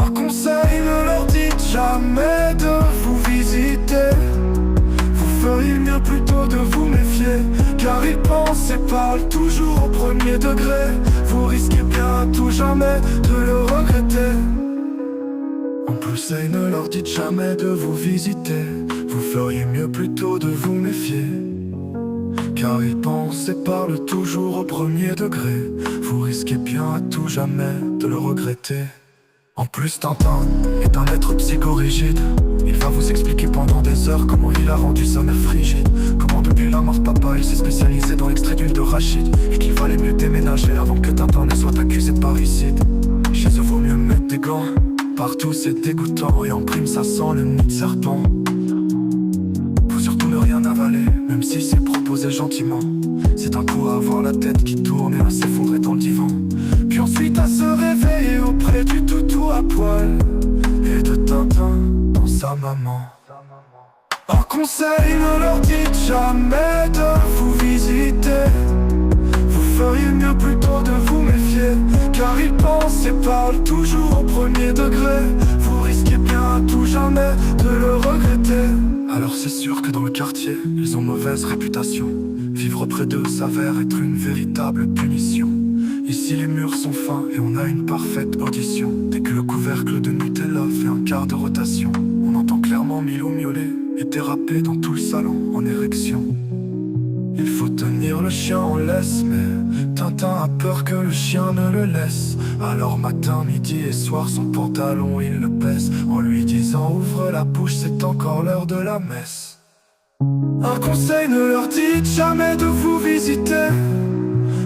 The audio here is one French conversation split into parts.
Par conseil, ne leur dites jamais de vous visiter. Vous feriez mieux plutôt de vous méfier, car ils pensent et parlent toujours au premier degré. Vous risquez bien à tout jamais de le regretter. En plus, et ne leur dites jamais de vous visiter. Vous feriez mieux plutôt de vous méfier, car ils pensent et parlent toujours au premier degré. Vous risquez bien à tout jamais de le regretter. En plus, Tintin est un être psychorigide. Il va vous expliquer pendant des heures comment il a rendu sa mère frigide, comment depuis la mort de papa il s'est spécialisé dans l'extrait d'huile de rachid, et qu'il valait mieux déménager avant que Tintin ne soit accusé de parricide. Chez eux vaut mieux mettre des gants, partout c'est dégoûtant, et en prime ça sent le nid de serpent. Faut surtout ne rien avaler, même si c'est proposé gentiment. C'est un coup à avoir la tête qui tourne et à s'effondrer dans le divan, puis ensuite à se réveiller auprès du toutou à poil et de Tintin dans sa maman. Par conseil, ne leur dites jamais de vous visiter. Vous feriez mieux plutôt de vous méfier, car ils pensent et parlent toujours au premier degré. Vous risquez bien à tout jamais de le regretter. Alors c'est sûr que dans le quartier, ils ont mauvaise réputation. Vivre près d'eux s'avère être une véritable punition. Ici les murs sont fins et on a une parfaite audition. Dès que le couvercle de Nutella fait un quart de rotation, on entend clairement Milo miauler et déraper dans tout le salon en érection. Il faut tenir le chien en laisse, mais Tintin a peur que le chien ne le laisse. Alors matin, midi et soir, son pantalon il le baisse, en lui disant ouvre la bouche, c'est encore l'heure de la messe. Un conseil, ne leur dites jamais de vous visiter.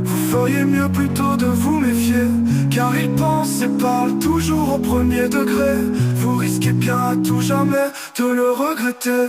Vous feriez mieux plutôt de vous méfier, car ils pensent et parlent toujours au premier degré. Vous risquez bien à tout jamais de le regretter.